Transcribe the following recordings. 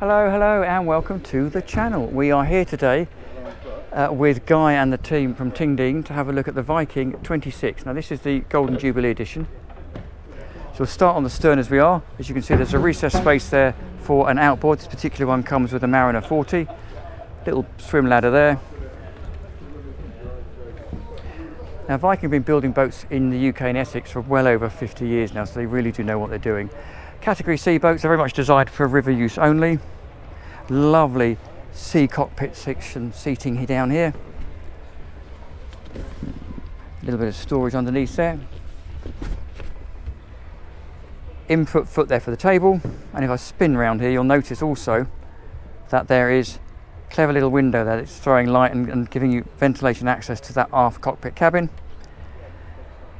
Hello and welcome to the channel. We are here today with Guy and the team from Tingdene to have a look at the Viking 26. Now this is the Golden Jubilee edition. So we'll start on the stern as we are. As you can see, there's a recessed space there for an outboard. This particular one comes with a Mariner 40. Little swim ladder there. Now Viking have been building boats in the UK and Essex for well over 50 years now, so they really do know what they're doing. Category C boats are very much designed for river use only. Lovely sea cockpit section seating here down here. A little bit of storage underneath there. Input foot there for the table, and if I spin round here you'll notice also that there is a clever little window there that's throwing light and giving you ventilation access to that aft cockpit cabin.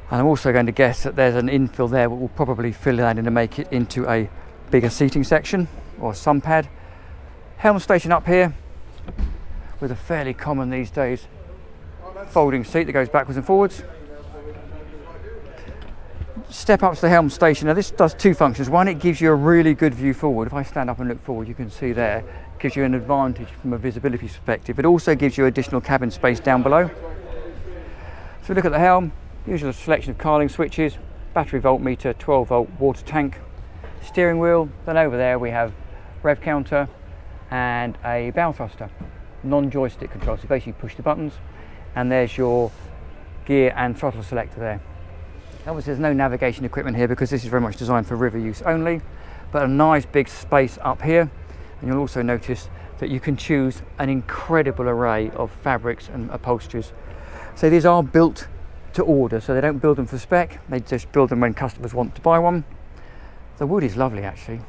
And I'm also going to guess that there's an infill there that will probably fill that in to make it into a bigger seating section or sun pad. Helm station up here with a fairly common these days folding seat that goes backwards and forwards. Step up to the helm station. Now this does two functions. One, it gives you a really good view forward. If I stand up and look forward, you can see there, it gives you an advantage from a visibility perspective. It also gives you additional cabin space down below. So we look at the helm. Usual selection of carling switches, battery voltmeter, 12 volt water tank, steering wheel. Then over there we have rev counter and a bow thruster, non-joystick control. So basically push the buttons, and there's your gear and throttle selector there. Obviously there's no navigation equipment here because this is very much designed for river use only, but a nice big space up here. And you'll also notice that you can choose an incredible array of fabrics and upholsteries. So these are built to order, so they don't build them for spec, they just build them when customers want to buy one. The wood is lovely actually.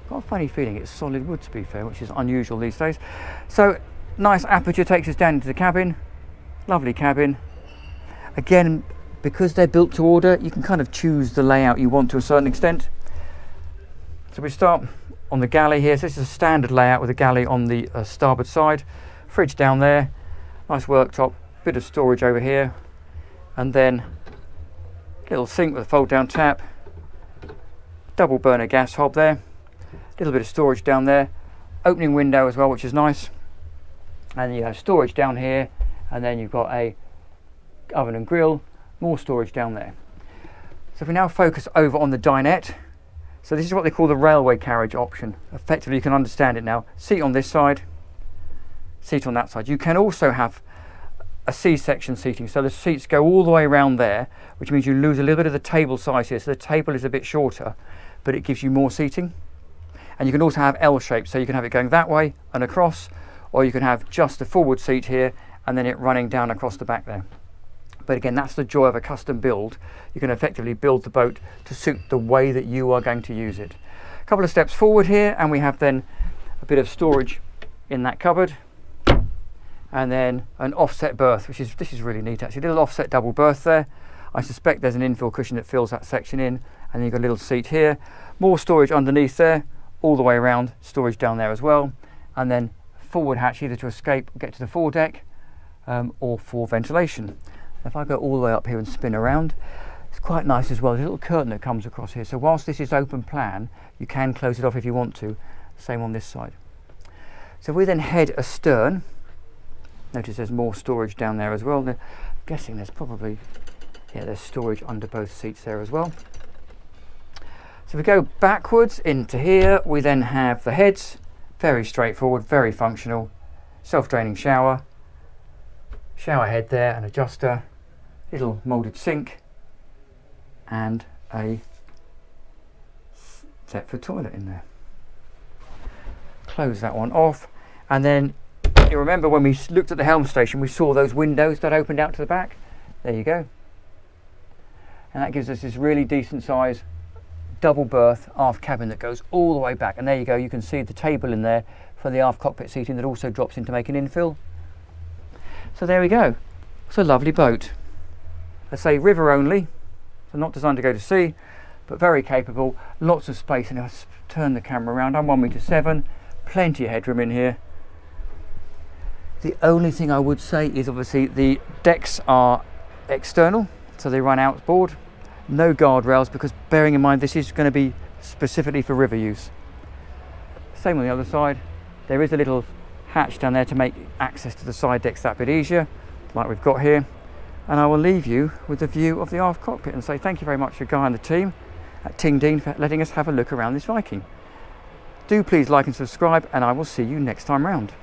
I've got a funny feeling it's solid wood to be fair, which is unusual these days. So nice aperture takes us down into the cabin. Lovely cabin. Again, because they're built to order, you can kind of choose the layout you want to a certain extent. So we start on the galley here. So this is a standard layout with a galley on the starboard side. Fridge down there, nice worktop, bit of storage over here. And then little sink with a fold down tap, double burner gas hob there, little bit of storage down there, opening window as well, which is nice. And you have storage down here, and then you've got a oven and grill, more storage down there. So if we now focus over on the dinette, so this is what they call the railway carriage option. Effectively you can understand it now. Seat on this side, seat on that side. You can also have a C-section seating, so the seats go all the way around there, which means you lose a little bit of the table size here, so the table is a bit shorter, but it gives you more seating. And you can also have L-shapes, so you can have it going that way and across, or you can have just a forward seat here and then it running down across the back there. But again, that's the joy of a custom build. You can effectively build the boat to suit the way that you are going to use it. A couple of steps forward here, and we have then a bit of storage in that cupboard. And then an offset berth, this is really neat actually. A little offset double berth there. I suspect there's an infill cushion that fills that section in, and then you've got a little seat here. More storage underneath there, all the way around, storage down there as well. And then forward hatch either to escape or get to the foredeck, or for ventilation. If I go all the way up here and spin around, it's quite nice as well. There's a little curtain that comes across here. So whilst this is open plan, you can close it off if you want to. Same on this side. So if we then head astern, notice there's more storage down there as well. I'm guessing there's probably, there's storage under both seats there as well. So if we go backwards into here, we then have the heads. Very straightforward, very functional. Self-draining shower. Shower head there, an adjuster. Little moulded sink. And a Thetford toilet in there. Close that one off. And then you remember when we looked at the helm station, we saw those windows that opened out to the back. There you go. And that gives us this really decent size double berth aft cabin that goes all the way back. And there you go, you can see the table in there for the aft cockpit seating that also drops in to make an infill. So there we go. It's a lovely boat. I say river only, so not designed to go to sea, but very capable. Lots of space. And if I turn the camera around, I'm 1.7 meters, plenty of headroom in here. The only thing I would say is obviously the decks are external, so they run outboard. No guardrails, because bearing in mind this is going to be specifically for river use. Same on the other side. There is a little hatch down there to make access to the side decks that bit easier, like we've got here. And I will leave you with the view of the aft cockpit and say thank you very much to Guy and the team at Tingdene for letting us have a look around this Viking. Do please like and subscribe, and I will see you next time round.